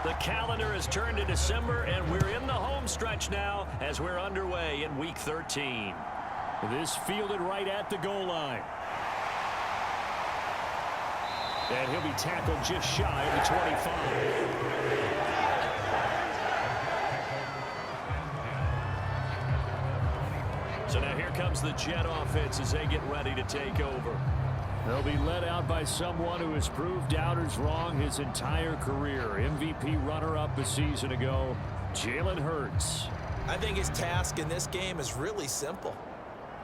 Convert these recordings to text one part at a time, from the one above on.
The calendar has turned to December, and we're in the home stretch now as we're underway in Week 13. This fielded right at the goal line. And he'll be tackled just shy of the 25. So now here comes the Jet offense as they get ready to take over. They'll be led out by someone who has proved doubters wrong his entire career. MVP runner-up a season ago, Jalen Hurts. I think his task in this game is really simple.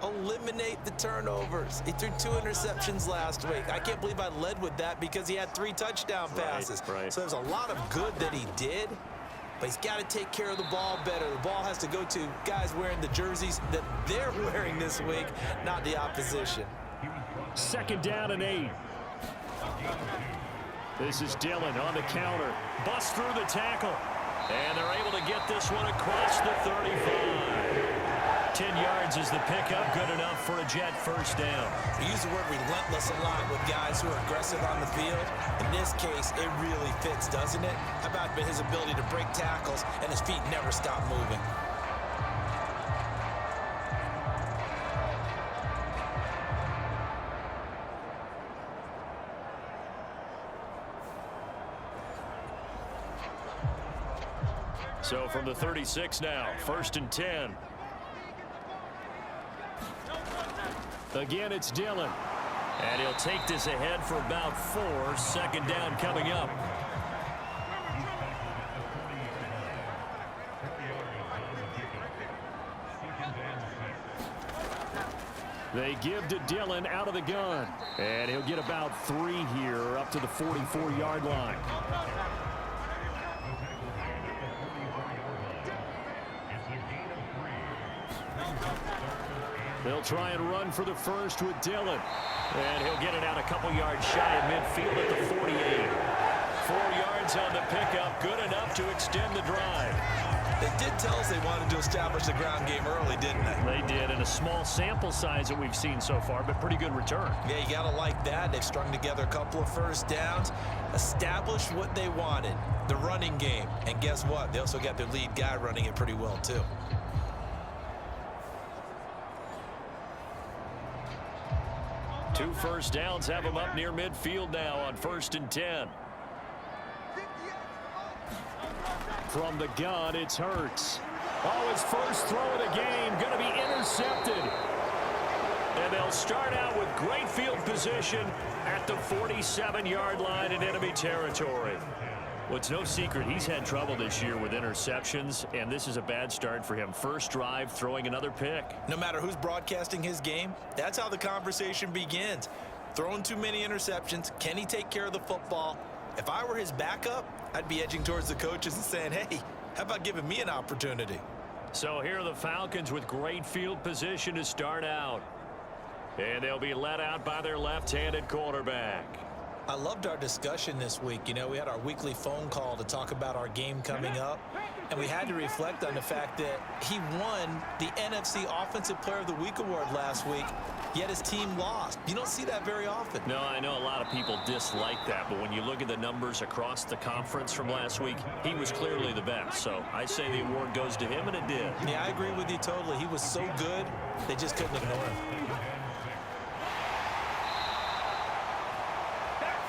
Eliminate the turnovers. He threw 2 interceptions last week. I can't believe I led with that because he had 3 touchdown passes. Right. So there's a lot of good that he did, but he's got to take care of the ball better. The ball has to go to guys wearing the jerseys that they're wearing this week, not the opposition. 2nd down and 8. This is Dillon on the counter. Busts through the tackle. And they're able to get this one across the 35. 10 yards is the pickup. Good enough for a Jet first down. We use the word relentless a lot with guys who are aggressive on the field. In this case, it really fits, doesn't it? How about his ability to break tackles and his feet never stop moving? So from the 36 now, 1st and 10. Again, it's Dillon. And he'll take this ahead for about 4. 2nd down coming up. They give to Dillon out of the gun. And he'll get about 3 here up to the 44-yard line. They'll try and run for the first with Dillon. And he'll get it out a couple yards shy of midfield at the 48. 4 yards on the pickup, good enough to extend the drive. They did tell us they wanted to establish the ground game early, didn't they? They did, in a small sample size that we've seen so far, but pretty good return. Yeah, you got to like that. They've strung together a couple of first downs, established what they wanted, the running game. And guess what? They also got their lead guy running it pretty well, too. Two first downs have them up near midfield now on 1st and 10. From the gun, it's Hurts. Oh, his first throw of the game going to be intercepted. And they'll start out with great field position at the 47-yard line in enemy territory. Well, it's no secret he's had trouble this year with interceptions, and this is a bad start for him. First drive, throwing another pick. No matter who's broadcasting his game, that's how the conversation begins. Throwing too many interceptions, can he take care of the football? If I were his backup, I'd be edging towards the coaches and saying, hey, how about giving me an opportunity? So here are the Falcons with great field position to start out. And they'll be led out by their left-handed quarterback. I loved our discussion this week. You know, we had our weekly phone call to talk about our game coming up, and we had to reflect on the fact that he won the NFC Offensive Player of the Week award last week, yet his team lost. You don't see that very often. No, I know a lot of people dislike that, but when you look at the numbers across the conference from last week, he was clearly the best. So I say the award goes to him, and it did. Yeah, I agree with you totally. He was so good, they just couldn't ignore him.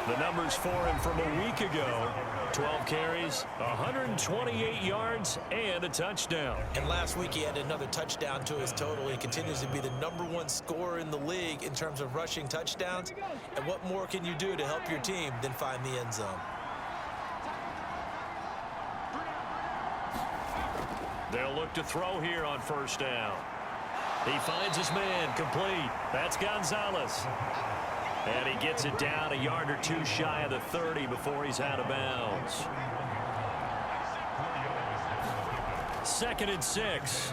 The numbers for him from a week ago: 12 carries, 128 yards, and a touchdown. And last week he had another touchdown to his total. He continues to be the #1 scorer in the league in terms of rushing touchdowns. And what more can you do to help your team than find the end zone? They'll look to throw here on 1st down. He finds his man, complete. That's Gonzalez. And he gets it down a yard or 2 shy of the 30 before he's out of bounds. 2nd and 6.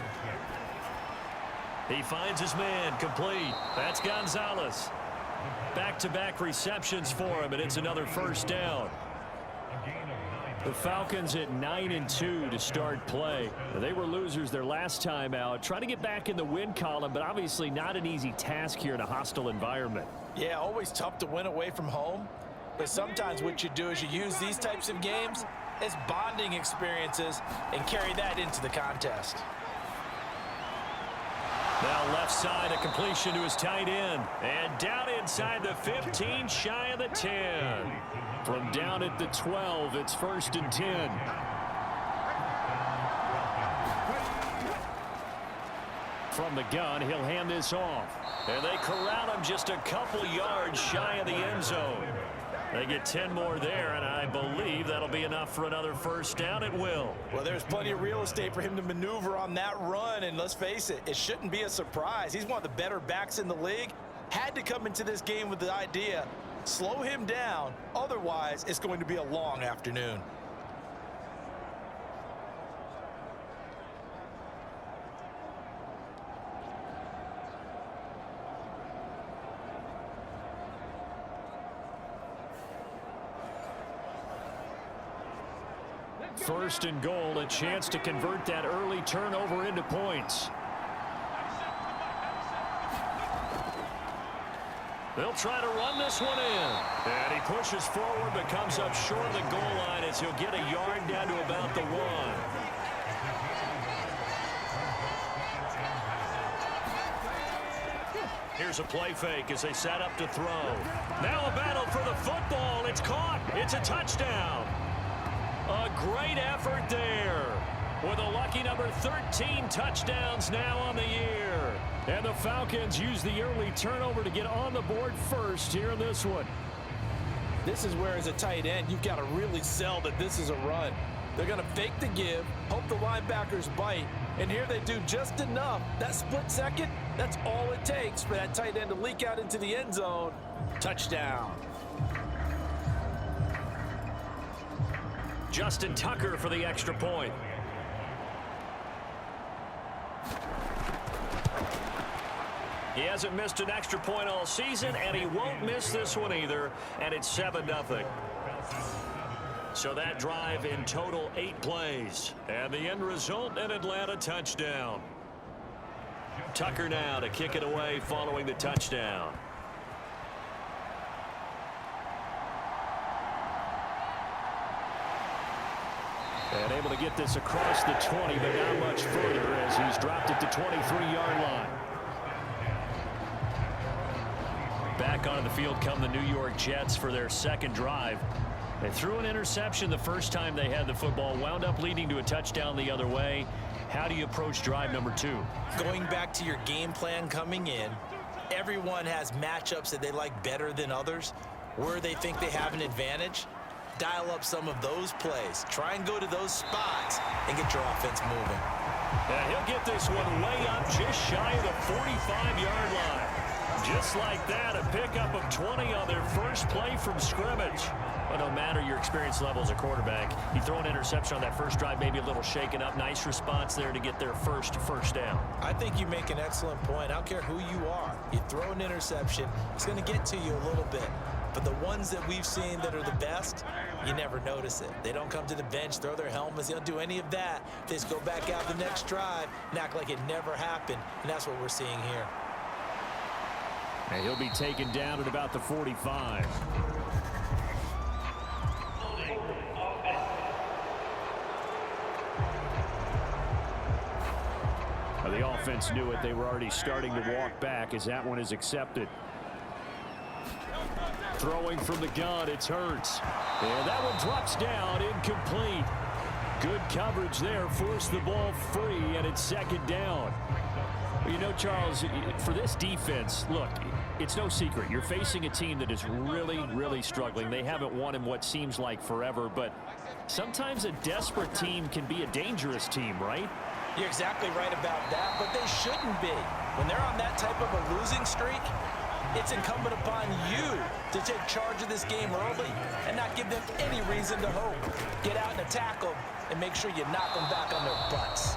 He finds his man, complete. That's Gonzalez. Back-to-back receptions for him, and it's another 1st down. The Falcons at 9-2 to start play. They were losers their last time out. Trying to get back in the win column, but obviously not an easy task here in a hostile environment. Yeah, always tough to win away from home. But sometimes what you do is you use these types of games It's bonding experiences and carry that into the contest. Now left side, a completion to his tight end. And down inside the 15, shy of the 10. From down at the 12, it's 1st and 10. From the gun, he'll hand this off. And they corral him just a couple yards shy of the end zone. They get 10 more there, and I believe that'll be enough for another first down. It will. Well, there's plenty of real estate for him to maneuver on that run, and let's face it, it shouldn't be a surprise. He's one of the better backs in the league. Had to come into this game with the idea, slow him down, otherwise it's going to be a long afternoon. First and goal, a chance to convert that early turnover into points. They'll try to run this one in. And he pushes forward but comes up short of the goal line as he'll get a yard down to about the 1. Here's a play fake as they set up to throw. Now a battle for the football. It's caught. It's a touchdown. A great effort there with a lucky number 13 touchdowns now on the year. And the Falcons use the early turnover to get on the board first here in this one. This is where, as a tight end, you've got to really sell that this is a run. They're going to fake the give, hope the linebackers bite, and here they do just enough. That split second, that's all it takes for that tight end to leak out into the end zone. Touchdown. Justin Tucker for the extra point. He hasn't missed an extra point all season, and he won't miss this one either, and it's 7-0. So that drive in total 8 plays, and the end result, an Atlanta touchdown. Tucker now to kick it away following the touchdown. And able to get this across the 20, but not much further as he's dropped it to 23-yard line. Back onto the field come the New York Jets for their second drive. They threw an interception the first time they had the football, wound up leading to a touchdown the other way. How do you approach drive number 2? Going back to your game plan coming in, everyone has matchups that they like better than others, where they think they have an advantage. Dial up some of those plays. Try and go to those spots and get your offense moving. And he'll get this one way up just shy of the 45-yard line. Just like that, a pickup of 20 on their first play from scrimmage. But no matter your experience level as a quarterback, you throw an interception on that first drive, maybe a little shaken up. Nice response there to get their first down. I think you make an excellent point. I don't care who you are. You throw an interception, it's going to get to you a little bit. But the ones that we've seen that are the best, you never notice it. They don't come to the bench, throw their helmets. They don't do any of that. They just go back out the next drive and act like it never happened. And that's what we're seeing here. And he'll be taken down at about the 45. Well, the offense knew it. They were already starting to walk back as that one is accepted. Throwing from the gun, it's Hurts. And that one drops down, incomplete. Good coverage there, forced the ball free, and it's second down. Well, you know, Charles, for this defense, look, it's no secret. You're facing a team that is really, really struggling. They haven't won in what seems like forever, but sometimes a desperate team can be a dangerous team, right? You're exactly right about that, but they shouldn't be. When they're on that type of a losing streak, it's incumbent upon you to take charge of this game early and not give them any reason to hope. Get out and attack them and make sure you knock them back on their butts.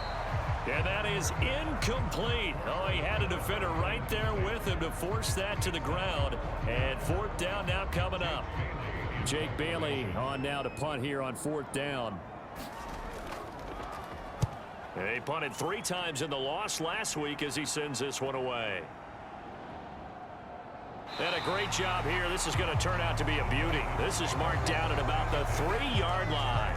And that is incomplete. Oh, he had a defender right there with him to force that to the ground. And 4th down now coming up. Jake Bailey on now to punt here on 4th down. He punted 3 times in the loss last week as he sends this one away. And a great job here. This is going to turn out to be a beauty. This is marked down at about the 3-yard line.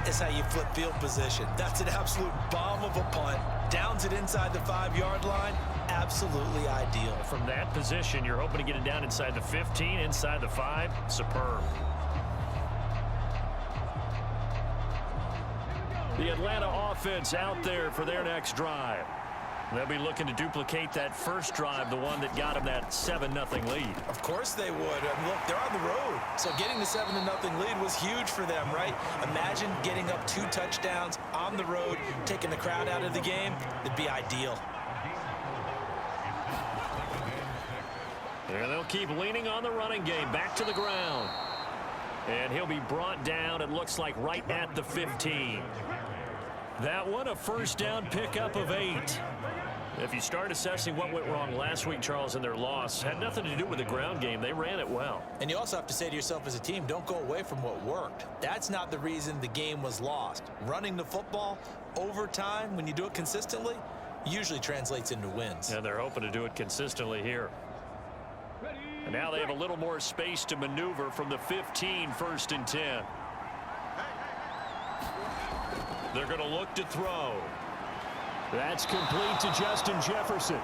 is how you flip field position. That's an absolute bomb of a punt. Downs it inside the 5-yard line. Absolutely ideal. From that position, you're hoping to get it down inside the 15, inside the 5. Superb. The Atlanta offense out there for their next drive. They'll be looking to duplicate that first drive, the one that got them that 7-0 lead. Of course they would. Look, they're on the road. So getting the 7-0 lead was huge for them, right? Imagine getting up 2 touchdowns on the road, taking the crowd out of the game. It'd be ideal. And they'll keep leaning on the running game. Back to the ground. And he'll be brought down, it looks like, right at the 15. That one, a first down pickup of 8. If you start assessing what went wrong last week, Charles, in their loss, had nothing to do with the ground game. They ran it well. And you also have to say to yourself as a team, don't go away from what worked. That's not the reason the game was lost. Running the football over time, when you do it consistently, usually translates into wins. And they're hoping to do it consistently here. And now they have a little more space to maneuver from the 15, 1st and 10. They're going to look to throw. That's complete to Justin Jefferson.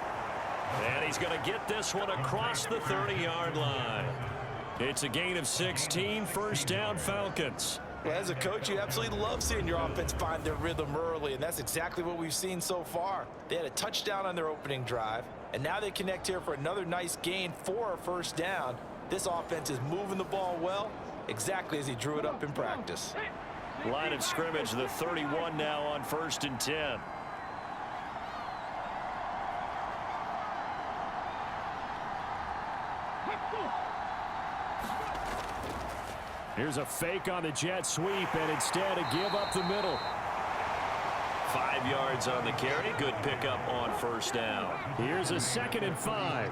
And he's going to get this one across the 30-yard line. It's a gain of 16, first down Falcons. Well, as a coach, you absolutely love seeing your offense find their rhythm early, and that's exactly what we've seen so far. They had a touchdown on their opening drive, and now they connect here for another nice gain for a first down. This offense is moving the ball well, exactly as he drew it up in practice. Line of scrimmage, the 31 now on 1st and 10. Here's a fake on the jet sweep, and instead a give up the middle. 5 yards on the carry. Good pickup on first down. Here's a 2nd and 5.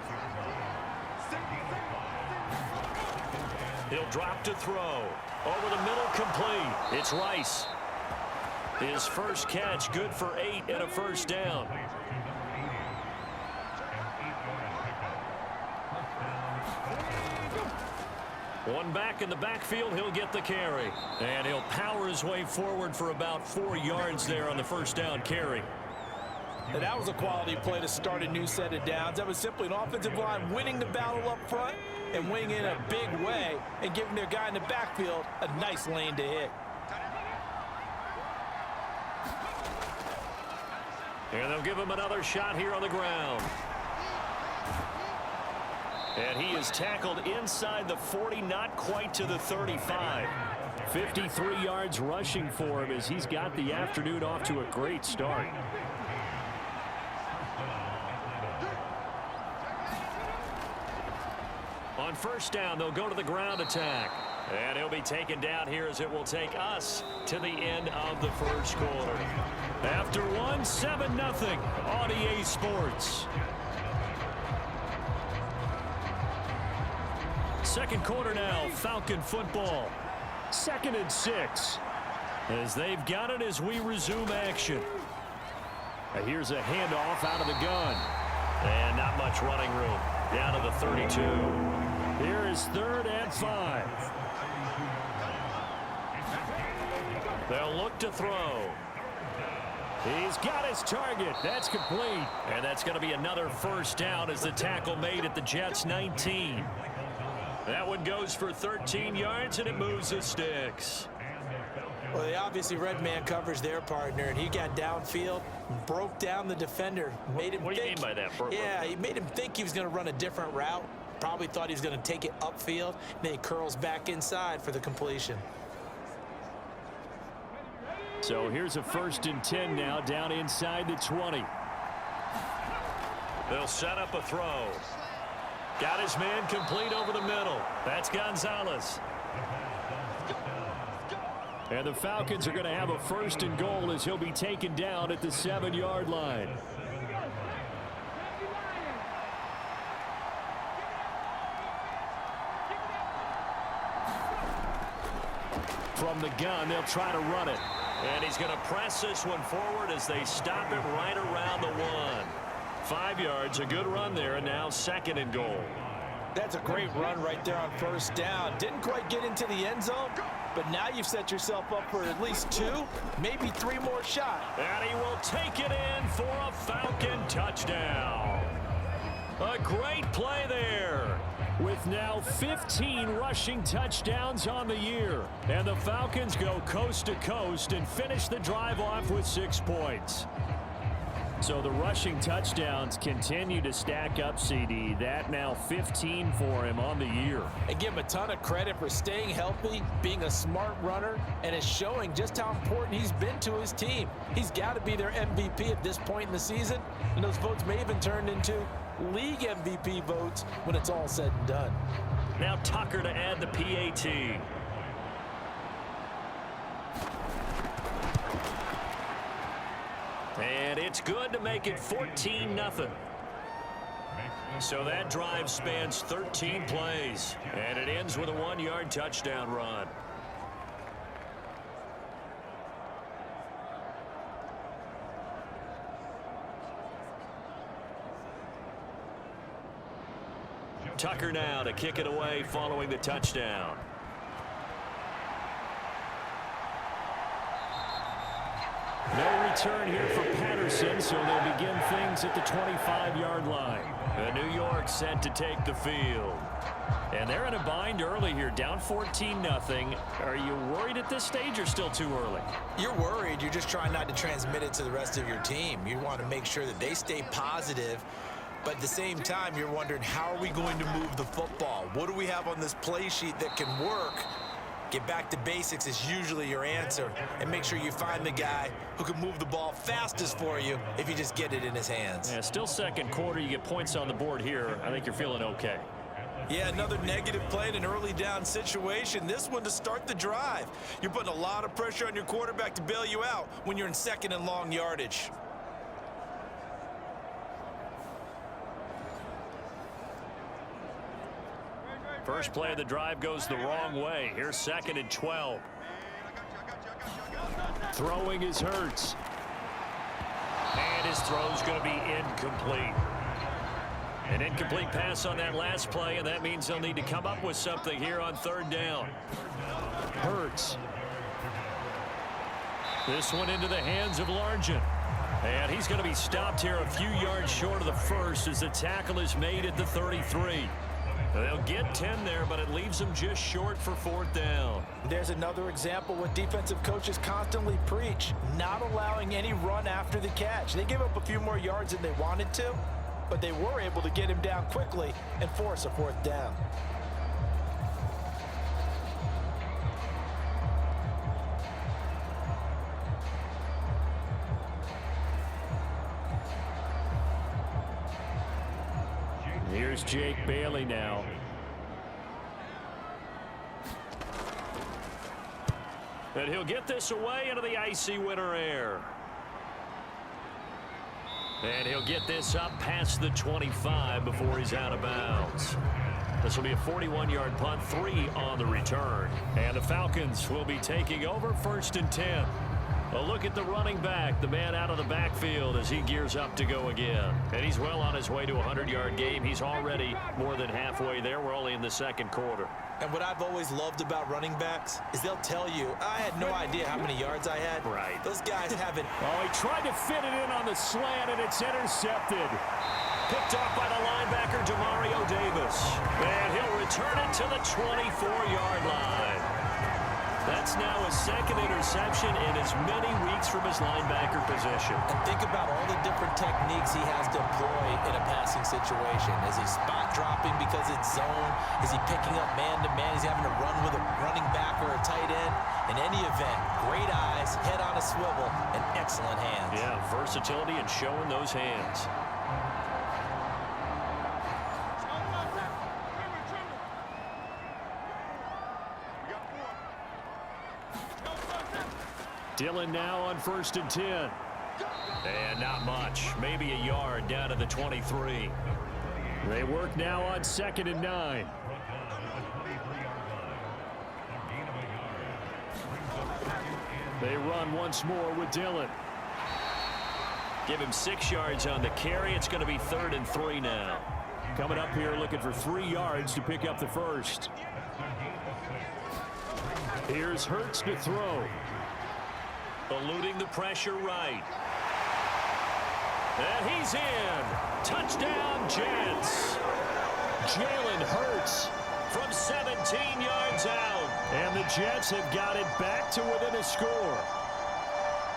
He'll drop to throw. Over the middle, complete. It's Rice. His first catch, good for 8 and a first down. One back in the backfield, he'll get the carry. And he'll power his way forward for about 4 yards there on the first down carry. And that was a quality play to start a new set of downs. That was simply an offensive line winning the battle up front and winning in a big way and giving their guy in the backfield a nice lane to hit. And they'll give him another shot here on the ground. And he is tackled inside the 40, not quite to the 35. 53 yards rushing for him as he's got the afternoon off to a great start. On first down, they'll go to the ground attack. And he'll be taken down here as it will take us to the end of the first quarter. After one, 7-0 on EA Sports. Second quarter now, Falcon football. 2nd and 6. As they've got it as we resume action. Here's a handoff out of the gun. And not much running room. Down to the 32. Here is 3rd and 5. They'll look to throw. He's got his target. That's complete. And that's going to be another first down as the tackle made at the Jets' 19. That one goes for 13 yards, and it moves the sticks. Well, they obviously read man coverage their partner, and he got downfield, broke down the defender. Made him what do you mean by that? Yeah, he made him think he was going to run a different route. Probably thought he was going to take it upfield. Then he curls back inside for the completion. So here's a 1st and 10 now, down inside the 20. They'll set up a throw. Got his man complete over the middle. That's Gonzalez. And the Falcons are going to have a 1st and goal as he'll be taken down at the 7-yard line. From the gun, they'll try to run it. And he's going to press this one forward as they stop it right around the 1. 5 yards, a good run there, and now 2nd and goal. That's a great run right there on first down. Didn't quite get into the end zone, but now you've set yourself up for at least 2, maybe 3 more shots. And he will take it in for a Falcon touchdown. A great play there. With now 15 rushing touchdowns on the year. And the Falcons go coast to coast and finish the drive off with 6 points. So the rushing touchdowns continue to stack up, CD. That now 15 for him on the year. And give him a ton of credit for staying healthy, being a smart runner, and it's showing just how important he's been to his team. He's got to be their MVP at this point in the season, and those votes may even turn into league MVP votes when it's all said and done. Now Tucker to add the PAT. And it's good to make it 14-0. So that drive spans 13 plays, and it ends with a 1-yard touchdown run. Tucker now to kick it away following the touchdown. No return here for Patterson, so they'll begin things at the 25-yard line. New York set to take the field. And they're in a bind early here, down 14-0. Are you worried at this stage or still too early? You're worried. You're just trying not to transmit it to the rest of your team. You want to make sure that they stay positive. But at the same time, you're wondering, how are we going to move the football? What do we have on this play sheet that can work? Get back to basics is usually your answer. And make sure you find the guy who can move the ball fastest for you if you just get it in his hands. Yeah, still second quarter. You get points on the board here. I think you're feeling okay. Yeah, another negative play in an early down situation. This one to start the drive. You're putting a lot of pressure on your quarterback to bail you out when you're in second and long yardage. First play of the drive goes the wrong way. Here's 2nd and 12. Throwing is Hurts. And his throw's going to be incomplete. An incomplete pass on that last play, and that means they'll need to come up with something here on 3rd down. Hurts. This one into the hands of Largent. And he's going to be stopped here a few yards short of the first as the tackle is made at the 33. They'll get 10 there, but it leaves them just short for 4th down. There's another example what defensive coaches constantly preach, not allowing any run after the catch. They gave up a few more yards than they wanted to, but they were able to get him down quickly and force a 4th down. Here's Jake Bailey now. And he'll get this away into the icy winter air. And he'll get this up past the 25 before he's out of bounds. This will be a 41-yard punt, 3 on the return. And the Falcons will be taking over 1st and 10. A look at the running back, the man out of the backfield as he gears up to go again. And he's well on his way to a 100-yard game. He's already more than halfway there. We're only in the 2nd quarter. And what I've always loved about running backs is they'll tell you, I had no idea how many yards I had. Right. Those guys haven't. Oh, he tried to fit it in on the slant, and it's intercepted. Picked off by the linebacker, Demario Davis. And he'll return it to the 24-yard line. That's now his 2nd interception in as many weeks from his linebacker position. And think about all the different techniques he has to employ in a passing situation. Is he spot dropping because it's zone? Is he picking up man-to-man? Is he having to run with a running back or a tight end? In any event, great eyes, head on a swivel, and excellent hands. Yeah, versatility and showing those hands. Dillon now on 1st and 10. And not much. Maybe a yard down to the 23. They work now on 2nd and 9. They run once more with Dillon. Give him 6 yards on the carry. It's going to be 3rd and 3 now. Coming up here looking for 3 yards to pick up the first. Here's Hurts to throw. Eluding the pressure right. And he's in. Touchdown, Jets. Jalen Hurts from 17 yards out. And the Jets have got it back to within a score.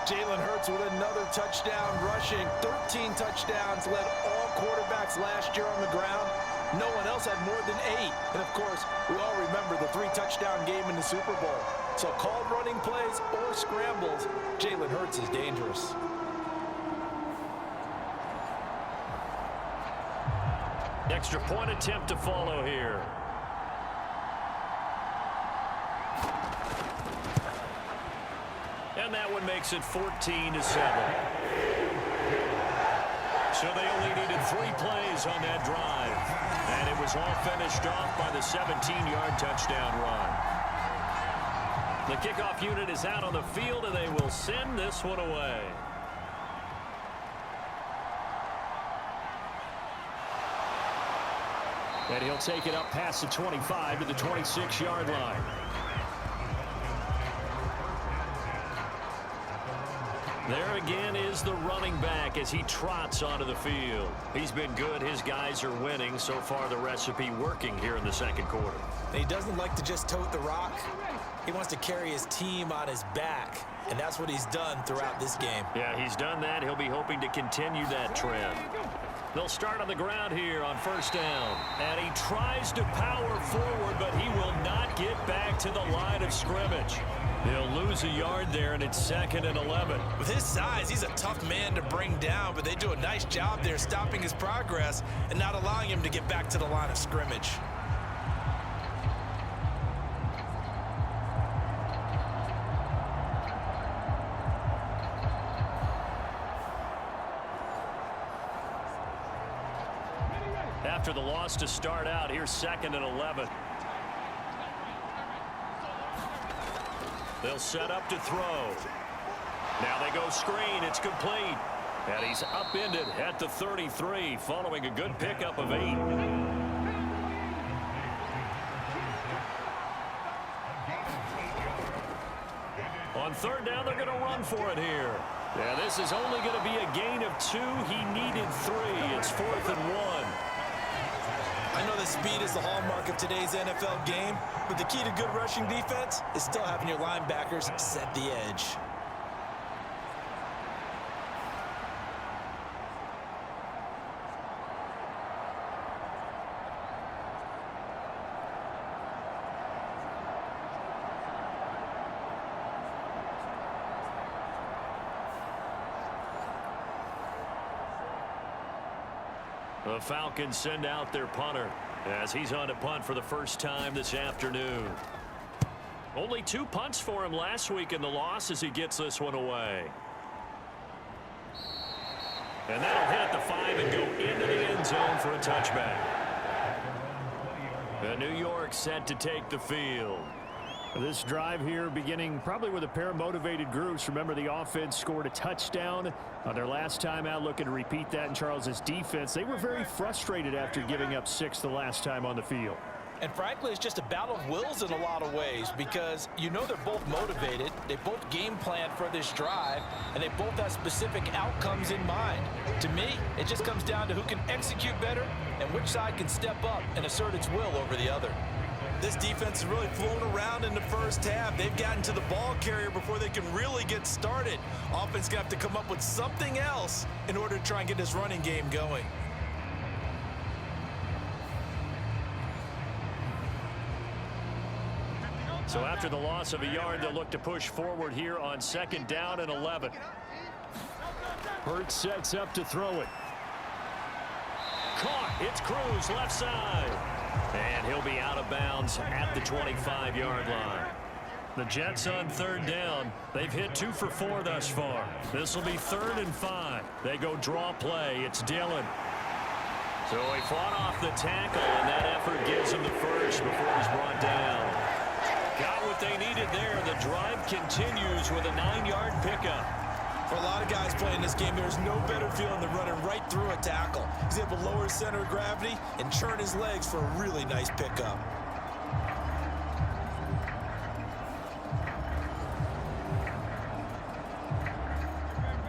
Jalen Hurts with another touchdown rushing. 13 touchdowns, led all quarterbacks last year on the ground. No one else had more than 8. And, of course, we all remember the 3-touchdown game in the Super Bowl. So called running plays or scrambles, Jalen Hurts is dangerous. Extra point attempt to follow here. And that one makes it 14-7. So they only needed 3 plays on that drive. And it was all finished off by the 17-yard touchdown run. The kickoff unit is out on the field, and they will send this one away. And he'll take it up past the 25 to the 26-yard line. There again is the running back as he trots onto the field. He's been good. His guys are winning. So far, the recipe working here in the second quarter. He doesn't like to just tote the rock. He wants to carry his team on his back, and that's what he's done throughout this game. Yeah, he's done that. He'll be hoping to continue that trend. They'll start on the ground here on first down. And he tries to power forward, but he will not get back to the line of scrimmage. He'll lose a yard there, and it's 2nd and 11. With his size, he's a tough man to bring down, but they do a nice job there stopping his progress and not allowing him to get back to the line of scrimmage. After the loss to start out, here's 2nd and 11. They'll set up to throw. Now they go screen. It's complete. And he's upended at the 33 following a good pickup of 8. On third down, they're going to run for it here. Yeah, this is only going to be a gain of 2. He needed 3. It's 4th and 1. I know that speed is the hallmark of today's NFL game, but the key to good rushing defense is still having your linebackers set the edge. The Falcons send out their punter as he's on to punt for the first time this afternoon. Only 2 punts for him last week in the loss as he gets this one away. And that'll hit at the 5 and go into the end zone for a touchback. The New York set to take the field. This drive here beginning probably with a pair of motivated groups. Remember, the offense scored a touchdown on their last time out, looking to repeat that in Charles's defense. They were very frustrated after giving up 6 the last time on the field. And frankly, it's just a battle of wills in a lot of ways because you know they're both motivated. They both game plan for this drive, and they both have specific outcomes in mind. To me, it just comes down to who can execute better and which side can step up and assert its will over the other. This defense has really flown around in the first half. They've gotten to the ball carrier before they can really get started. Offense going to have to come up with something else in order to try and get this running game going. So after the loss of a yard, they'll look to push forward here on 2nd down and 11. Hurts sets up to throw it. Caught. It's Cruz left side. And he'll be out of bounds at the 25-yard line. The Jets on 3rd down. They've hit 2 for 4 thus far. This will be 3rd and 5. They go draw play. It's Dillon. So he fought off the tackle, and that effort gives him the first before he's brought down. Got what they needed there. The drive continues with a 9-yard pickup. For a lot of guys playing this game, there's no better feeling than running right through a tackle. He's able to lower his center of gravity and churn his legs for a really nice pickup.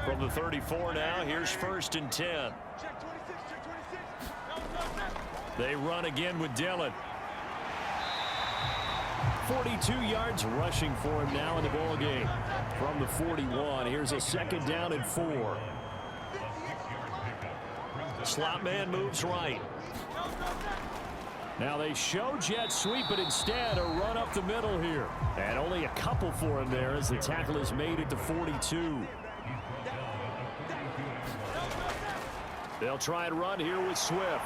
From the 34 now, here's 1st and 10. They run again with Dillon. 42 yards rushing for him now in the ball game. From the 41, here's a 2nd down and 4. Slot man moves right. Now they show jet sweep, but instead a run up the middle here. And only a couple for him there as the tackle is made at the 42. They'll try and run here with Swift.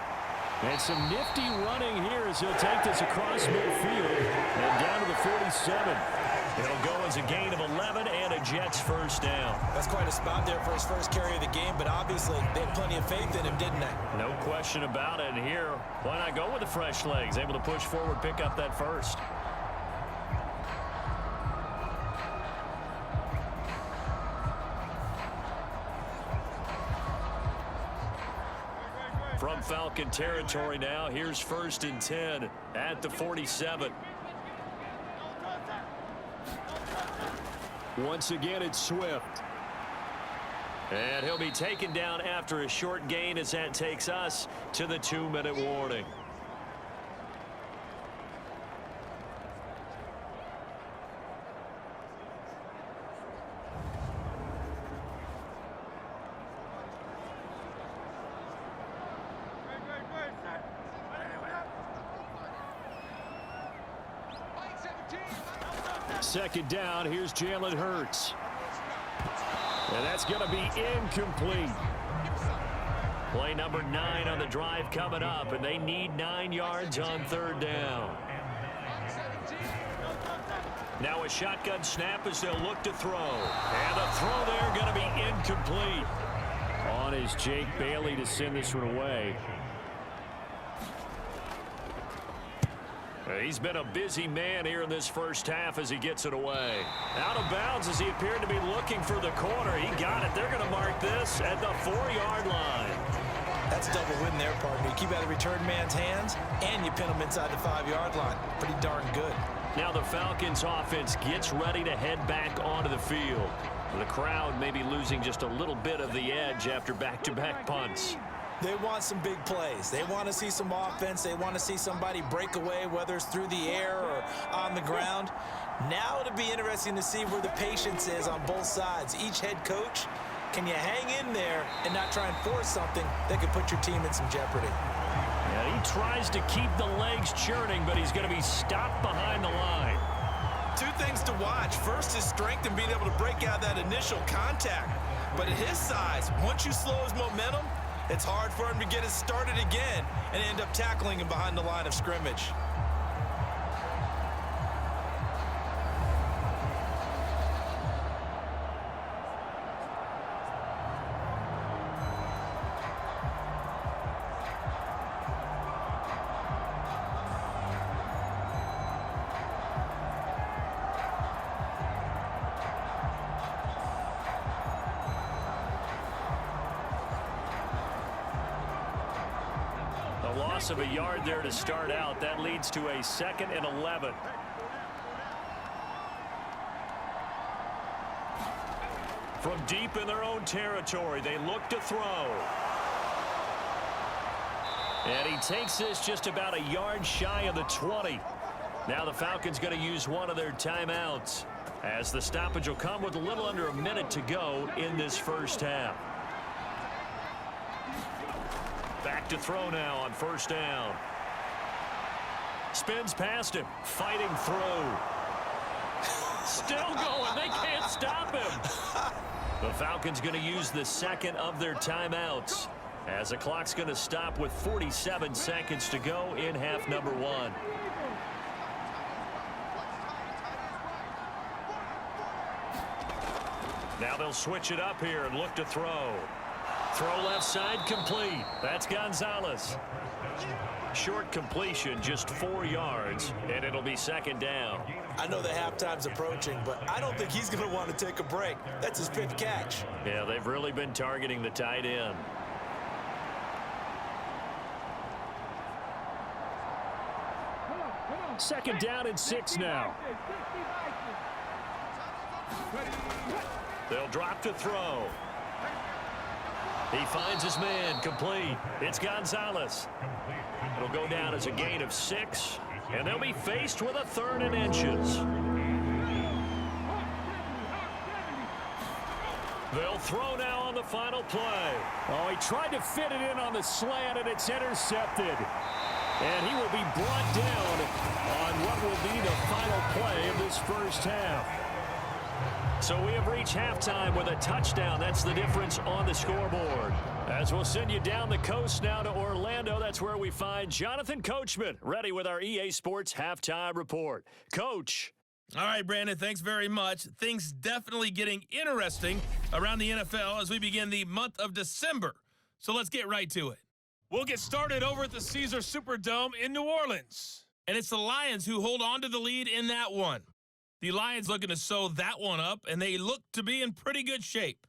And some nifty running here as he'll take this across midfield and down to the 47. It'll go as a gain of 11 and a Jets 1st down. That's quite a spot there for his first carry of the game, but obviously they had plenty of faith in him, didn't they? No question about it. And here, why not go with the fresh legs? Able to push forward, pick up that first. From Falcon territory now, here's 1st and 10 at the 47. Once again, it's Swift. And he'll be taken down after a short gain as that takes us to the 2-minute warning. Second down, here's Jalen Hurts. And that's going to be incomplete. Play number 9 on the drive coming up, and they need 9 yards on 3rd down. Now a shotgun snap as they'll look to throw. And the throw there going to be incomplete. On is Jake Bailey to send this one away. He's been a busy man here in this first half as he gets it away. Out of bounds as he appeared to be looking for the corner. He got it. They're going to mark this at the 4-yard line. That's a double win there, partner. You keep out of return man's hands, and you pin him inside the 5-yard line. Pretty darn good. Now the Falcons offense gets ready to head back onto the field. The crowd may be losing just a little bit of the edge after back-to-back punts. They want some big plays. They want to see some offense. They want to see somebody break away, whether it's through the air or on the ground. Now it'll be interesting to see where the patience is on both sides. Each head coach, can you hang in there and not try and force something that could put your team in some jeopardy? Yeah, he tries to keep the legs churning, but he's going to be stopped behind the line. Two things to watch. First, his strength and being able to break out that initial contact. But at his size, once you slow his momentum, it's hard for him to get it started again and end up tackling him behind the line of scrimmage. Loss of a yard there to start out. That leads to a 2nd and 11. From deep in their own territory, they look to throw. And he takes this just about a yard shy of the 20. Now the Falcons going to use one of their timeouts as the stoppage will come with a little under a minute to go in this first half. Back to throw now on 1st down. Spins past him. Fighting through. Still going. They can't stop him. The Falcons going to use the 2nd of their timeouts as the clock's going to stop with 47 seconds to go in half number 1. Now they'll switch it up here and look to throw. Throw left side complete. That's Gonzalez. Short completion, just 4 yards, and it'll be 2nd down. I know the halftime's approaching, but I don't think he's going to want to take a break. That's his 5th catch. Yeah, they've really been targeting the tight end. Second down and 6 now. They'll drop to throw. He finds his man, complete. It's Gonzalez. It'll go down as a gain of 6, and they'll be faced with a 3rd and inches. They'll throw now on the final play. Oh, he tried to fit it in on the slant, and it's intercepted. And he will be brought down on what will be the final play of this first half. So we have reached halftime with a touchdown. That's the difference on the scoreboard. As we'll send you down the coast now to Orlando, that's where we find Jonathan Coachman, ready with our EA Sports Halftime Report. Coach. All right, Brandon, thanks very much. Things definitely getting interesting around the NFL as we begin the month of December. So let's get right to it. We'll get started over at the Caesars Superdome in New Orleans. And it's the Lions who hold on to the lead in that one. The Lions looking to sew that one up, and they look to be in pretty good shape.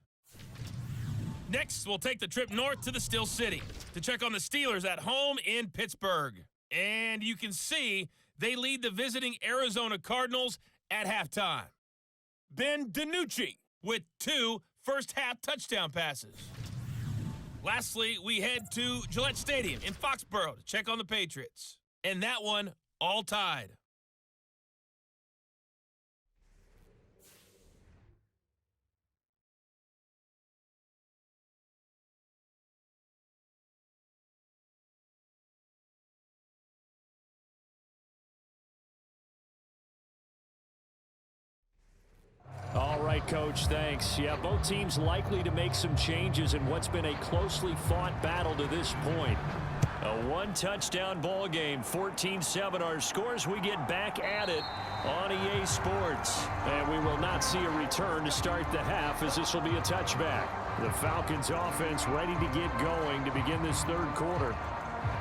Next, we'll take the trip north to the Steel City to check on the Steelers at home in Pittsburgh. And you can see they lead the visiting Arizona Cardinals at halftime. Ben DiNucci with 2 first-half touchdown passes. Lastly, we head to Gillette Stadium in Foxborough to check on the Patriots. And that one all tied. All right, Coach, thanks. Yeah, both teams likely to make some changes in what's been a closely fought battle to this point. A one-touchdown ball game, 14-7 our scores. We get back at it on EA Sports. And we will not see a return to start the half, as this will be a touchback. The Falcons offense ready to get going to begin this third quarter.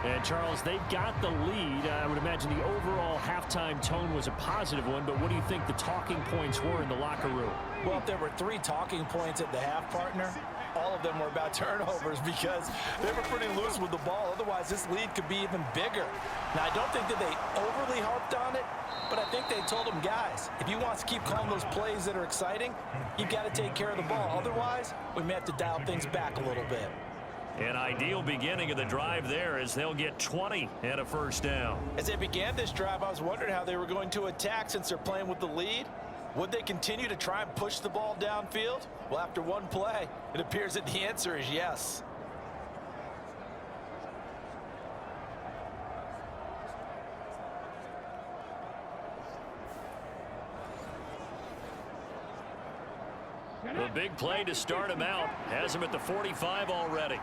And, Charles, they've got the lead. I would imagine the overall halftime tone was a positive one, but what do you think the talking points were in the locker room? Well, if there were 3 talking points at the half, partner, all of them were about turnovers because they were pretty loose with the ball. Otherwise, this lead could be even bigger. Now, I don't think that they overly harped on it, but I think they told them, guys, if you want to keep calling those plays that are exciting, you've got to take care of the ball. Otherwise, we may have to dial things back a little bit. An ideal beginning of the drive there as they'll get 20 and a first down. As they began this drive, I was wondering how they were going to attack since they're playing with the lead. Would they continue to try and push the ball downfield? Well, after one play, it appears that the answer is yes. The big play to start him out has him at the 45 already.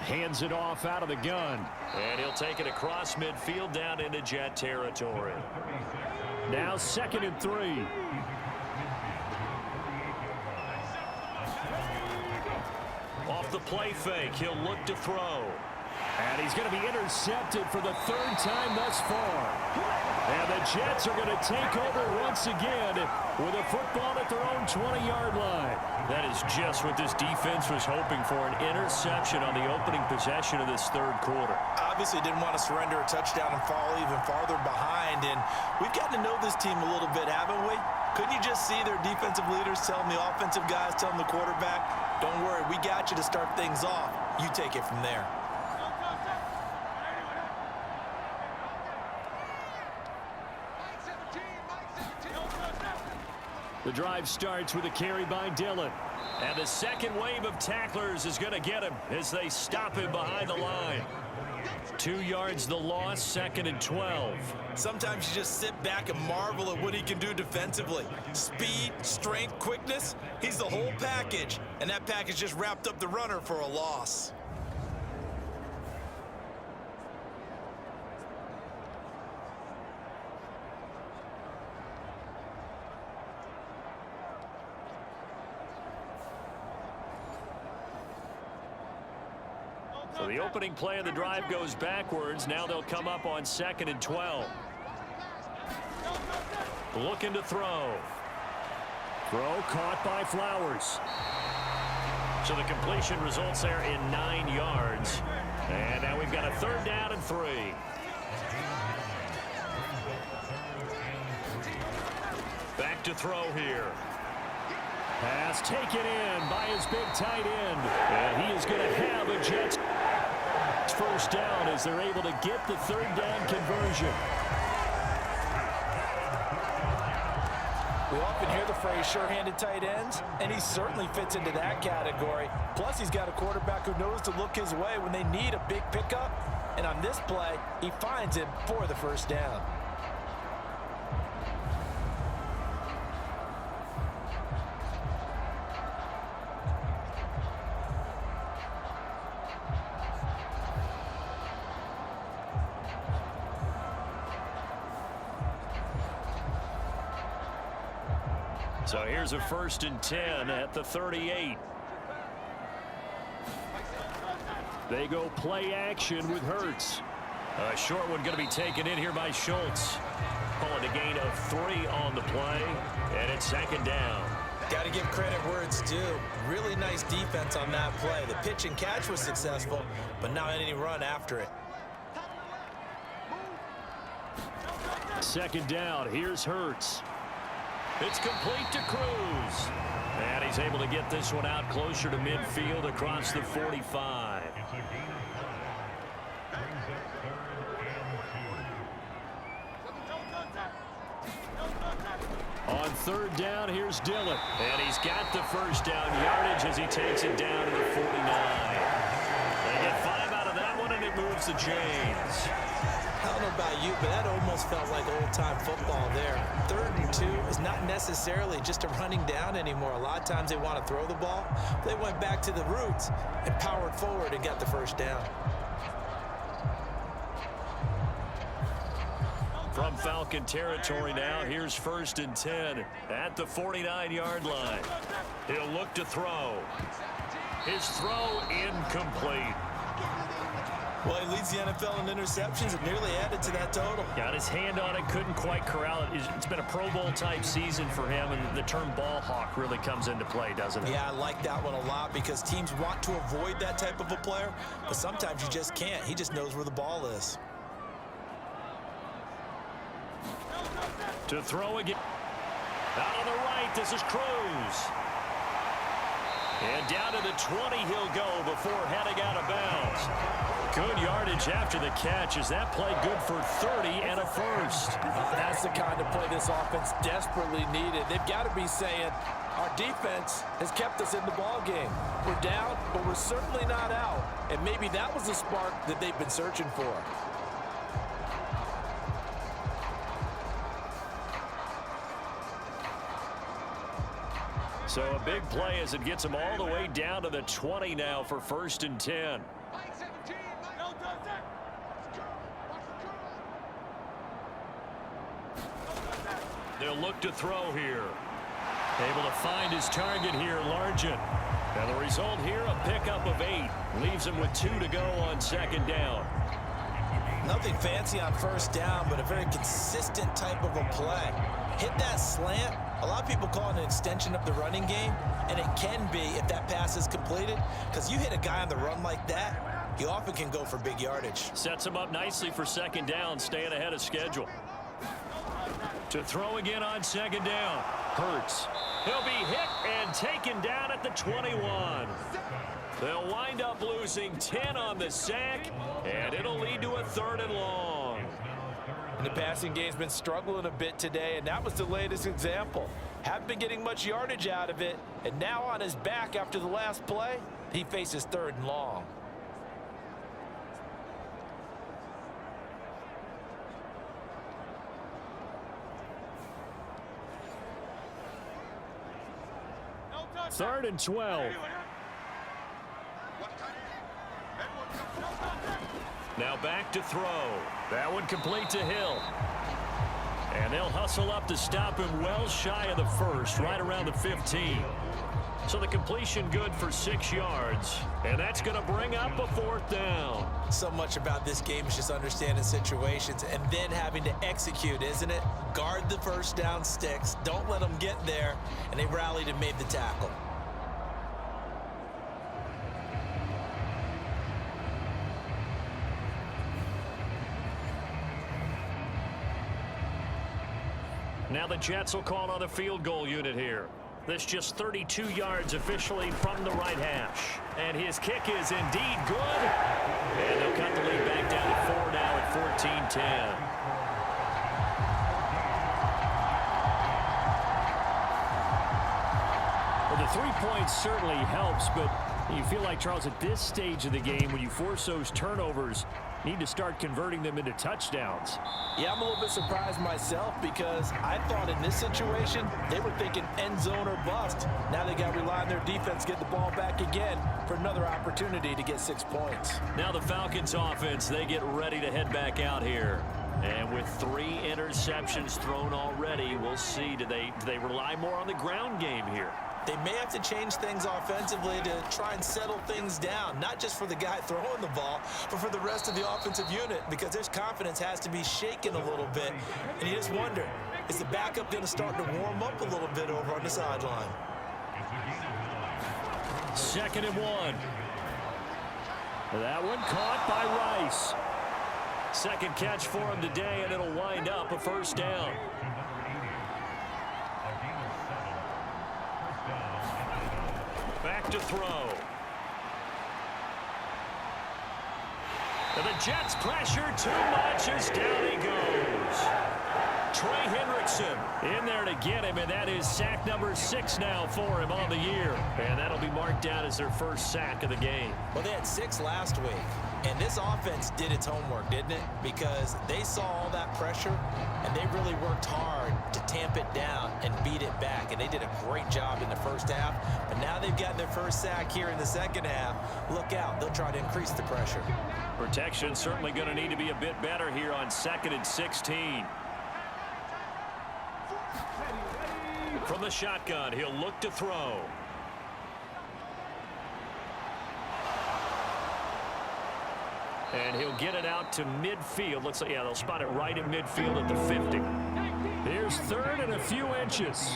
Hands it off out of the gun. And he'll take it across midfield down into Jet territory. Now 2nd and 3. Off the play fake, he'll look to throw. And he's going to be intercepted for the 3rd time thus far. And the Jets are going to take over once again with a football at their own 20-yard line. That is just what this defense was hoping for, an interception on the opening possession of this third quarter. Obviously didn't want to surrender a touchdown and fall even farther behind. And we've gotten to know this team a little bit, haven't we? Couldn't you just see their defensive leaders telling the offensive guys, telling the quarterback, don't worry, we got you to start things off. You take it from there. The drive starts with a carry by Dillon. And the second wave of tacklers is going to get him as they stop him behind the line. 2 yards the loss, 2nd and 12. Sometimes you just sit back and marvel at what he can do defensively. Speed, strength, quickness, he's the whole package. And that package just wrapped up the runner for a loss. So the opening play of the drive goes backwards. Now they'll come up on 2nd and 12. Looking to throw. Throw caught by Flowers. So the completion results there in 9 yards. And now we've got a 3rd down and 3. Back to throw here. Pass taken in by his big tight end. And he is going to have a Jets first down as they're able to get the third down conversion. We often hear the phrase sure-handed tight ends, and he certainly fits into that category. Plus, he's got a quarterback who knows to look his way when they need a big pickup. And on this play, he finds him for the first down. So here's a 1st and 10 at the 38. They go play action with Hurts. A short one going to be taken in here by Schultz. Calling a gain of 3 on the play, and it's 2nd down. Got to give credit where it's due. Really nice defense on that play. The pitch and catch was successful, but not any run after it. 2nd down. Here's Hurts. It's complete to Cruz. And he's able to get this one out closer to midfield across the 45. On 3rd down, here's Dillon. And he's got the first down yardage as he takes it down to the 49. They get 5 out of that one, and it moves to James. I don't know about you, but that almost felt like old-time football there. 3rd and 2 is not necessarily just a running down anymore. A lot of times they want to throw the ball. They went back to the roots and powered forward and got the first down. From Falcon territory now, here's 1st and 10 at the 49-yard line. He'll look to throw. His throw incomplete. Well, he leads the NFL in interceptions and nearly added to that total. Got his hand on it, couldn't quite corral it. It's been a Pro Bowl-type season for him, and the term ball hawk really comes into play, doesn't it? Yeah, I like that one a lot because teams want to avoid that type of a player, but sometimes you just can't. He just knows where the ball is. To throw again. Out on the right, this is Cruz. And down to the 20 he'll go before heading out of bounds. Good yardage after the catch. Is that play good for 30 and a first? That's the kind of play this offense desperately needed. They've got to be saying, our defense has kept us in the ball game. We're down, but we're certainly not out. And maybe that was the spark that they've been searching for. So a big play as it gets them all the way down to the 20 now for 1st and 10. They'll look to throw here. Able to find his target here, Largent. And the result here, a pickup of 8. Leaves him with 2 to go on 2nd down. Nothing fancy on 1st down, but a very consistent type of a play. Hit that slant. A lot of people call it an extension of the running game, and it can be if that pass is completed, because you hit a guy on the run like that, he often can go for big yardage. Sets him up nicely for 2nd down, staying ahead of schedule. To throw again on 2nd down. Hurts. He'll be hit and taken down at the 21. They'll wind up losing 10 on the sack, and it'll lead to a 3rd and long. And the passing game's been struggling a bit today, and that was the latest example. Haven't been getting much yardage out of it, and now on his back after the last play, he faces 3rd and long. Third and 12. Now back to throw. That one complete to Hill. And they'll hustle up to stop him well shy of the first, right around the 15. So the completion good for 6 yards. And that's going to bring up a 4th down. So much about this game is just understanding situations and then having to execute, isn't it? Guard the first down sticks. Don't let them get there. And they rallied and made the tackle. Now the Jets will call on the field goal unit here. This just 32 yards officially from the right hash. And his kick is indeed good. And they'll cut the lead back down to 4 now at 14-10. Well, the 3 points certainly helps, but you feel like, Charles, at this stage of the game, when you force those turnovers, need to start converting them into touchdowns. Yeah, I'm a little bit surprised myself because I thought in this situation they were thinking end zone or bust. Now they got to rely on their defense, get the ball back again for another opportunity to get 6 points. Now the Falcons offense, they get ready to head back out here. And with 3 interceptions thrown already, we'll see. Do they rely more on the ground game here? They may have to change things offensively to try and settle things down, not just for the guy throwing the ball, but for the rest of the offensive unit, because their confidence has to be shaken a little bit. And you just wonder, is the backup going to start to warm up a little bit over on the sideline? 2nd and 1. That one caught by Rice. Second catch for him today, and it'll wind up a first down. Back to throw. And the Jets pressure too much as down he goes. Trey Hendrickson in there to get him, and that is sack number 6 now for him on the year. And that'll be marked down as their first sack of the game. Well, they had 6 last week, and this offense did its homework, didn't it? Because they saw all that pressure, and they really worked hard to tamp it down and beat it back, and they did a great job in the first half. But now they've gotten their first sack here in the second half. Look out. They'll try to increase the pressure. Protection certainly going to need to be a bit better here on 2nd and 16. From the shotgun, he'll look to throw. And he'll get it out to midfield. Looks like, yeah, they'll spot it right in midfield at the 50. Here's 3rd and a few inches.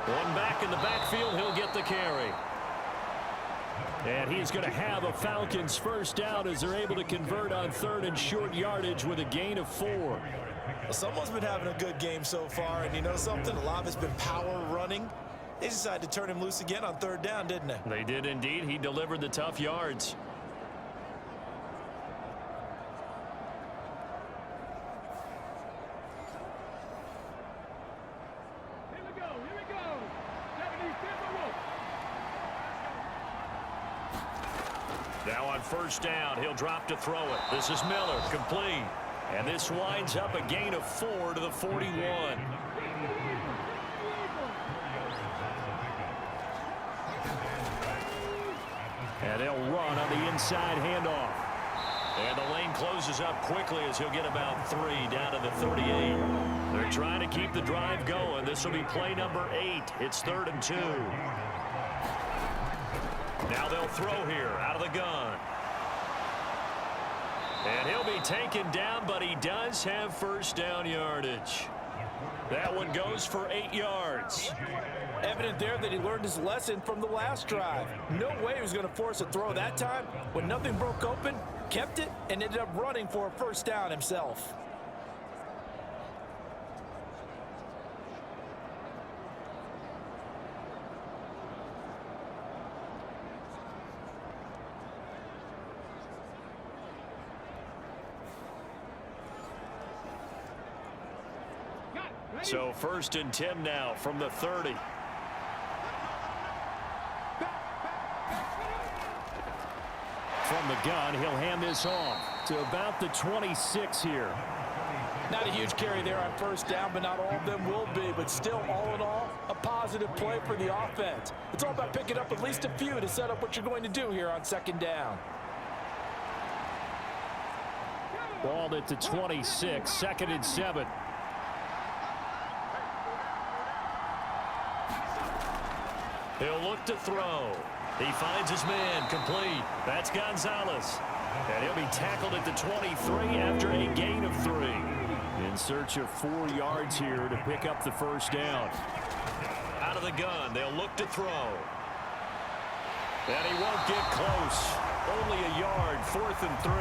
One back in the backfield, he'll get the carry. And he's going to have a Falcons first down as they're able to convert on 3rd and short yardage with a gain of 4. Well, someone's been having a good game so far, and you know something? A lot of it's been power running. They decided to turn him loose again on 3rd down, didn't they? They did indeed. He delivered the tough yards. Now on first down, he'll drop to throw it. This is Miller, complete. And this winds up a gain of 4 to the 41. And they'll run on the inside handoff. And the lane closes up quickly as he'll get about 3 down to the 38. They're trying to keep the drive going. This will be play number 8. It's 3rd and 2. Now they'll throw here out of the gun. And he'll be taken down, but he does have first down yardage. That one goes for 8 yards. Evident there that he learned his lesson from the last drive. No way he was going to force a throw that time. When nothing broke open, kept it, and ended up running for a first down himself. So 1st and 10 now from the 30. From the gun, he'll hand this off to about the 26 here. Not a huge carry there on first down, but not all of them will be. But still, all in all, a positive play for the offense. It's all about picking up at least a few to set up what you're going to do here on 2nd down. Balled at the 26, 2nd and 7. He'll look to throw. He finds his man, complete. That's Gonzalez. And he'll be tackled at the 23 after a gain of 3. In search of 4 yards here to pick up the first down. Out of the gun, they'll look to throw. And he won't get close. Only a yard, 4th and 3.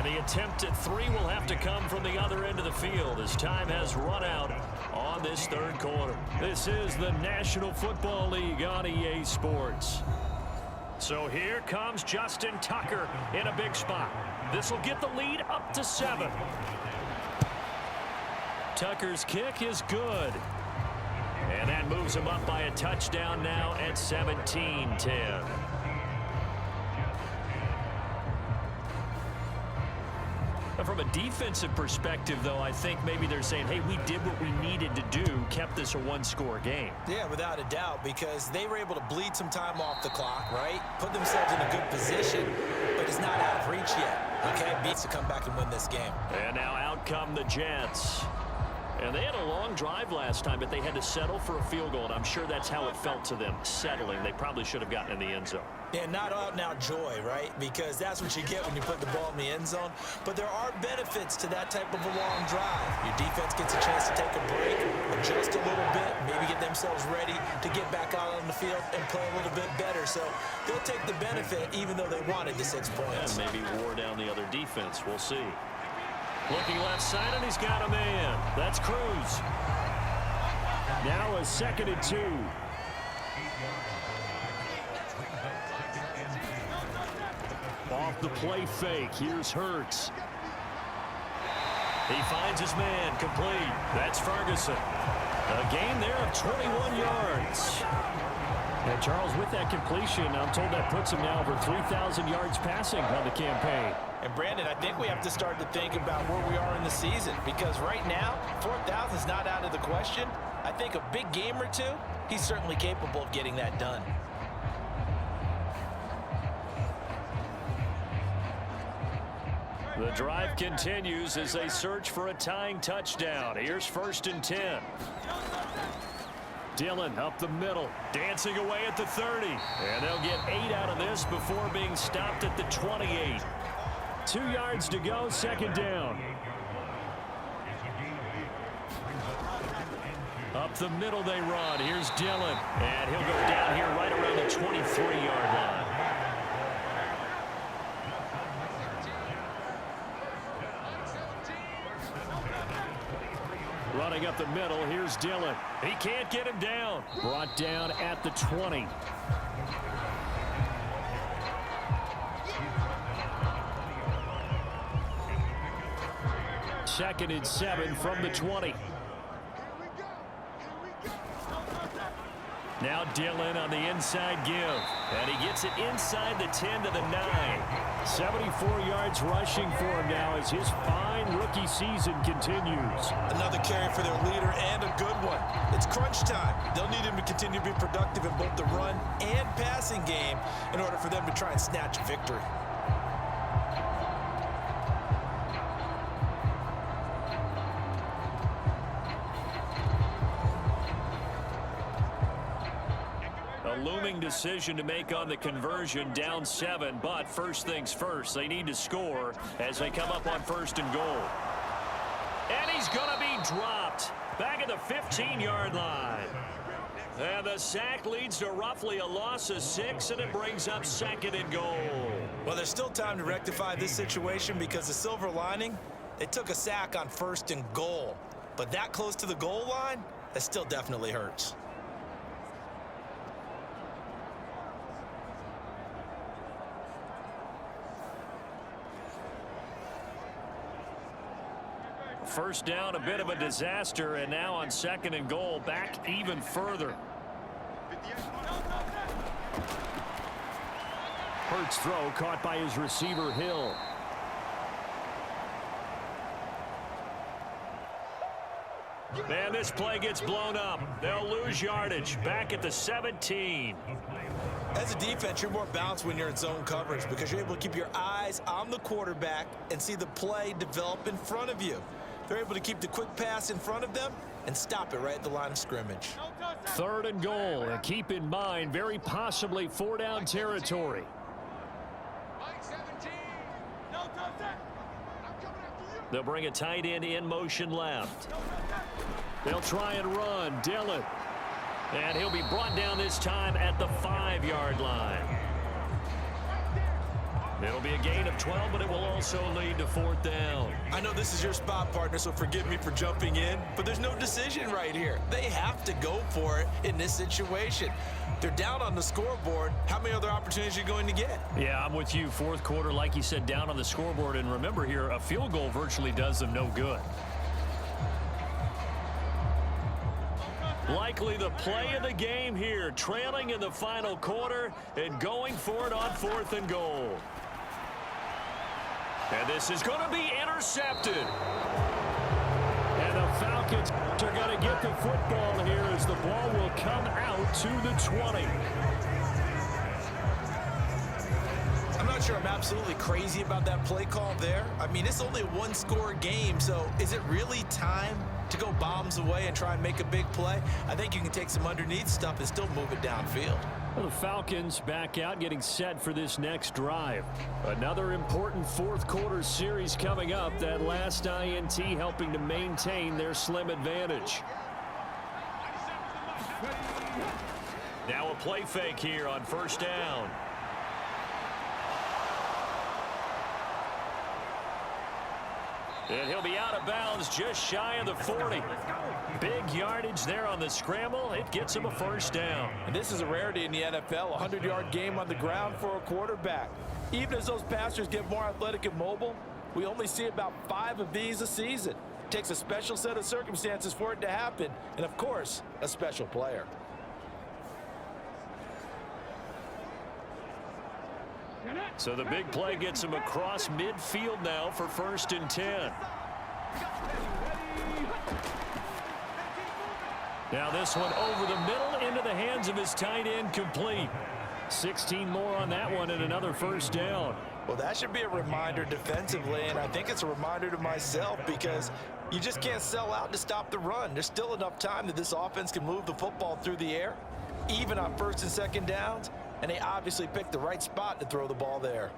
And the attempt at three will have to come from the other end of the field as time has run out on this third quarter. This is the National Football League on EA Sports. So here comes Justin Tucker in a big spot. This will get the lead up to 7. Tucker's kick is good. And that moves him up by a touchdown now at 17-10. From a defensive perspective, though, I think maybe they're saying, hey, we did what we needed to do, kept this a one-score game. Yeah, without a doubt, because they were able to bleed some time off the clock, right? Put themselves in a good position, but it's not out of reach yet. Okay, beats to come back and win this game. And now out come the Jets. And they had a long drive last time, but they had to settle for a field goal, and I'm sure that's how it felt to them, settling. They probably should have gotten in the end zone. Yeah, not out-and-out joy, right? Because that's what you get when you put the ball in the end zone. But there are benefits to that type of a long drive. Your defense gets a chance to take a break, adjust a little bit, maybe get themselves ready to get back out on the field and play a little bit better. So they'll take the benefit even though they wanted the 6 points. And maybe wore down the other defense. We'll see. Looking left side, and he's got a man. That's Cruz. Now a 2nd and 2. Off the play fake. Here's Hurts. He finds his man complete. That's Ferguson. A gain there of 21 yards. And Charles, with that completion, I'm told that puts him now over 3,000 yards passing on the campaign. And Brandon, I think we have to start to think about where we are in the season, because right now 4,000 is not out of the question. I think a big game or two, he's certainly capable of getting that done. The drive continues as they search for a tying touchdown. Here's 1st and 10. Dillon up the middle. Dancing away at the 30. And they'll get 8 out of this before being stopped at the 28. 2 yards to go, 2nd down. Up the middle they run. Here's Dillon. And he'll go down here right around the 23-yard line. Running up the middle, here's Dillon. He can't get him down. Brought down at the 20. Second and 7 from the 20. Now Dillon on the inside give. And he gets it inside the 10 to the 9. 74 yards rushing for him now as his fine rookie season continues. Another carry for their leader and a good one. It's crunch time. They'll need him to continue to be productive in both the run and passing game in order for them to try and snatch a victory. A looming decision to make on the conversion, down 7, but first things first, they need to score as they come up on 1st and goal. And he's going to be dropped back at the 15-yard line. And the sack leads to roughly a loss of 6, and it brings up 2nd and goal. Well, there's still time to rectify this situation because the silver lining, they took a sack on 1st and goal. But that close to the goal line, that still definitely hurts. First down, a bit of a disaster, and now on 2nd and goal, back even further. Hurts throw caught by his receiver, Hill. And this play gets blown up. They'll lose yardage. Back at the 17. As a defense, you're more balanced when you're in zone coverage because you're able to keep your eyes on the quarterback and see the play develop in front of you. They're able to keep the quick pass in front of them and stop it right at the line of scrimmage. 3rd and goal, and keep in mind, very possibly 4-down territory. They'll bring a tight end in motion left. They'll try and run. Dillon. And he'll be brought down this time at the 5-yard line. It'll be a gain of 12, but it will also lead to 4th down. I know this is your spot, partner, so forgive me for jumping in, but there's no decision right here. They have to go for it in this situation. They're down on the scoreboard. How many other opportunities are you going to get? Yeah, I'm with you. 4th quarter, like you said, down on the scoreboard. And remember here, a field goal virtually does them no good. Likely the play of the game here, trailing in the final quarter and going for it on 4th and goal. And this is going to be intercepted. And the Falcons are going to get the football here as the ball will come out to the 20. I'm not sure I'm absolutely crazy about that play call there. I mean, it's only a one-score game, so is it really time to go bombs away and try and make a big play? I think you can take some underneath stuff and still move it downfield. Well, the Falcons back out, getting set for this next drive. Another important 4th quarter series coming up. That last INT helping to maintain their slim advantage. Now a play fake here on 1st down. And he'll be out of bounds just shy of the 40. Big yardage there on the scramble. It gets him a 1st down. And this is a rarity in the NFL, a 100-yard game on the ground for a quarterback. Even as those passers get more athletic and mobile, we only see about 5 of these a season. It takes a special set of circumstances for it to happen, and of course, a special player. So the big play gets him across midfield now for 1st and 10. Now this one over the middle into the hands of his tight end, complete. 16 more on that one and another 1st down. Well, that should be a reminder defensively, and I think it's a reminder to myself because you just can't sell out to stop the run. There's still enough time that this offense can move the football through the air, even on 1st and 2nd downs, and they obviously picked the right spot to throw the ball there.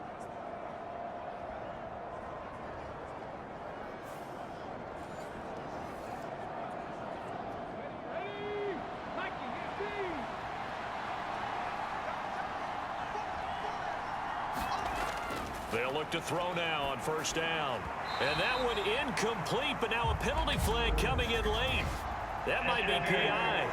They'll look to throw now on 1st down. And that one incomplete, but now a penalty flag coming in late. That might be PI.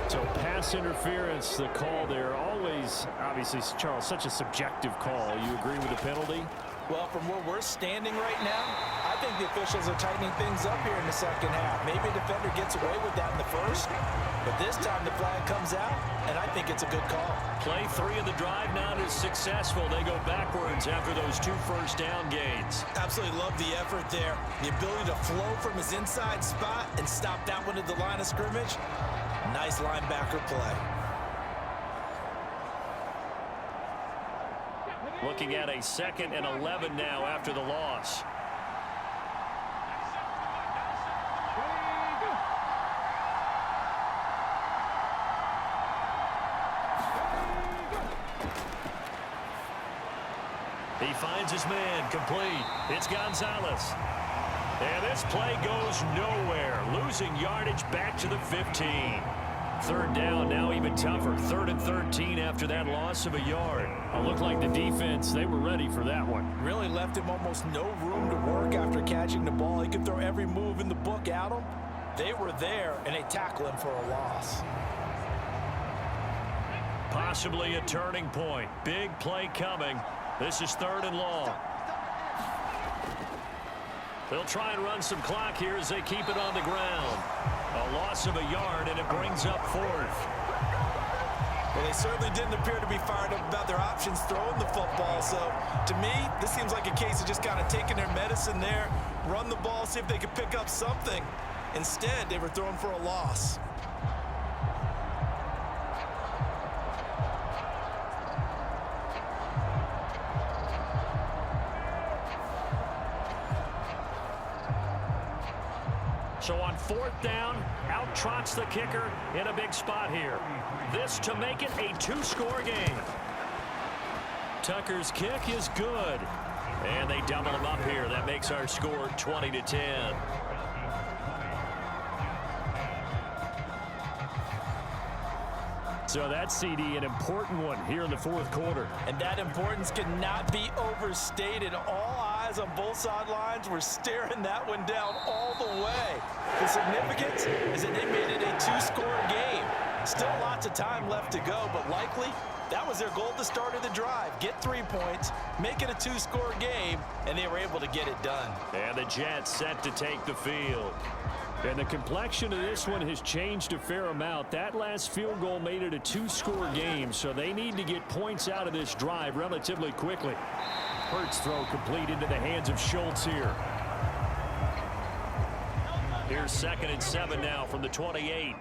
So pass interference, the call there. Always, obviously, Charles, such a subjective call. You agree with the penalty? Well, from where we're standing right now, I think the officials are tightening things up here in the 2nd half. Maybe a defender gets away with that in the 1st, but this time the flag comes out, and I think it's a good call. Play 3 of the drive not as successful. They go backwards after those 2 1st down gains. Absolutely love the effort there. The ability to flow from his inside spot and stop that one at the line of scrimmage. Nice linebacker play. Looking at a 2nd and 11 now after the loss. He finds his man, complete. It's Gonzalez. And this play goes nowhere. Losing yardage back to the 15. 3rd down, now even tougher. 3rd and 13 after that loss of a yard. It looked like the defense, they were ready for that one. Really left him almost no room to work after catching the ball. He could throw every move in the book at him. They were there, and they tackle him for a loss. Possibly a turning point. Big play coming. This is 3rd and long. They'll try and run some clock here as they keep it on the ground. A loss of a yard, and it brings up 4th. Well, they certainly didn't appear to be fired up about their options throwing the football. So, to me, this seems like a case of just kind of taking their medicine there, run the ball, see if they could pick up something. Instead, they were throwing for a loss. So on 4th down, out trots the kicker in a big spot here. This to make it a 2-score game. Tucker's kick is good. And they double him up here. That makes our score 20-10. So that CD, an important one here in the fourth quarter. And that importance cannot be overstated. All eyes on both sidelines were staring that one down all the way. The significance is that they made it a two-score game. Still lots of time left to go, but likely that was their goal at the start of the drive. Get 3 points, make it a two-score game, and they were able to get it done. And the Jets set to take the field. And the complexion of this one has changed a fair amount. That last field goal made it a two-score game, so they need to get points out of this drive relatively quickly. Hurts throw complete into the hands of Schultz here. Here's 2nd and 7 now from the 28.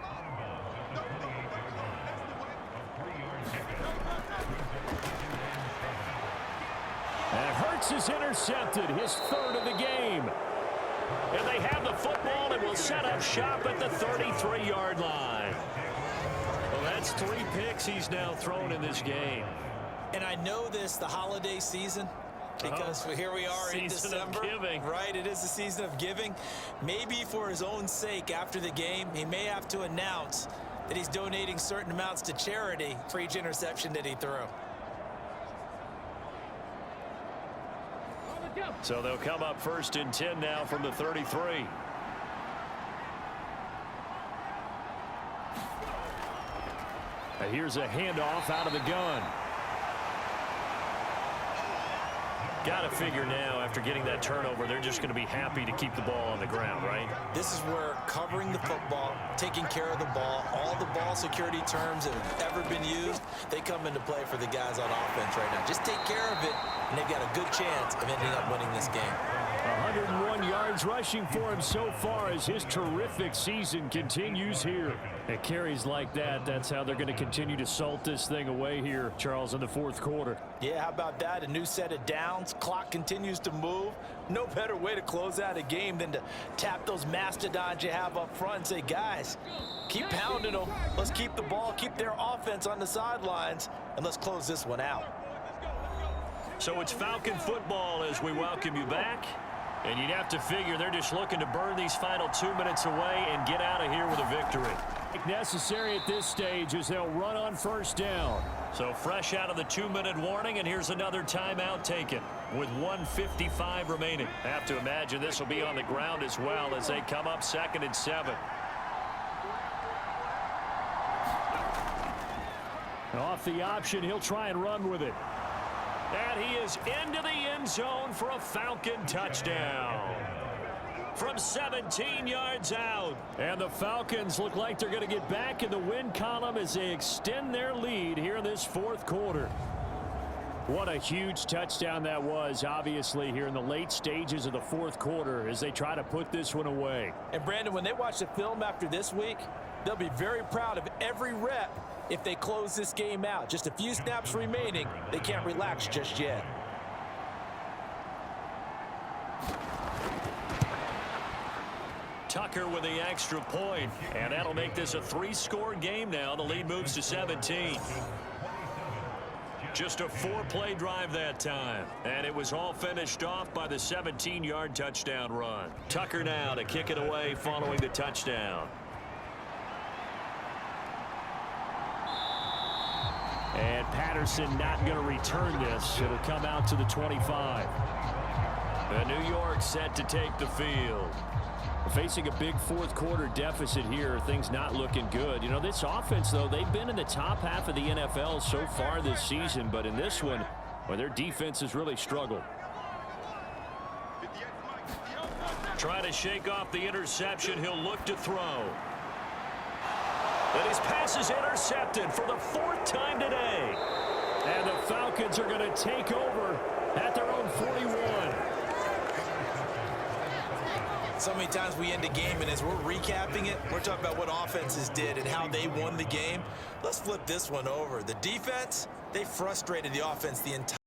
And Hurts is intercepted, his 3rd of the game. And they have the football and will set up shop at the 33-yard line. Well, that's 3 picks he's now thrown in this game. And I know this, the holiday season, because here we are in December. Season of giving. Right, it is the season of giving. Maybe for his own sake after the game, he may have to announce that he's donating certain amounts to charity for each interception that he threw. So they'll come up 1st and 10 now from the 33. And here's a handoff out of the gun. Got to figure now, after getting that turnover, they're just going to be happy to keep the ball on the ground, right? This is where covering the football, taking care of the ball, all the ball security terms that have ever been used, they come into play for the guys on offense right now. Just take care of it, and they've got a good chance of ending up winning this game. 101 yards rushing for him so far as his terrific season continues here. At carries like that, that's how they're going to continue to salt this thing away here, Charles, in the fourth quarter. Yeah, how about that? A new set of downs. Clock continues to move. No better way to close out a game than to tap those mastodons you have up front and say, guys, keep pounding them. Let's keep the ball, keep their offense on the sidelines, and let's close this one out. So it's Falcon football as we welcome you back. And you'd have to figure they're just looking to burn these final 2 minutes away and get out of here with a victory. Necessary at this stage as they'll run on 1st down. So fresh out of the 2-minute warning, and here's another timeout taken with 1:55 remaining. I have to imagine this will be on the ground as well as they come up 2nd and 7. Off the option, he'll try and run with it. And he is into the end zone for a Falcon touchdown. From 17 yards out. And the Falcons look like they're going to get back in the win column as they extend their lead here in this fourth quarter. What a huge touchdown that was, obviously, here in the late stages of the fourth quarter as they try to put this one away. And, Brandon, when they watch the film after this week, they'll be very proud of every rep if they close this game out. Just a few snaps remaining. They can't relax just yet. Tucker with the extra point, and that'll make this a 3-score game now. The lead moves to 17. Just a 4-play drive that time, and it was all finished off by the 17-yard touchdown run. Tucker now to kick it away following the touchdown. And Patterson not going to return this. It'll come out to the 25. And New York set to take the field. Facing a big fourth quarter deficit here, things not looking good. You know, this offense, though, they've been in the top half of the NFL so far this season, but in this one, well, their defense has really struggled. Trying to shake off the interception. He'll look to throw. And his pass is intercepted for the 4th time today. And the Falcons are going to take over at their own 41. So many times we end a game, and as we're recapping it, we're talking about what offenses did and how they won the game. Let's flip this one over. The defense, they frustrated the offense the entire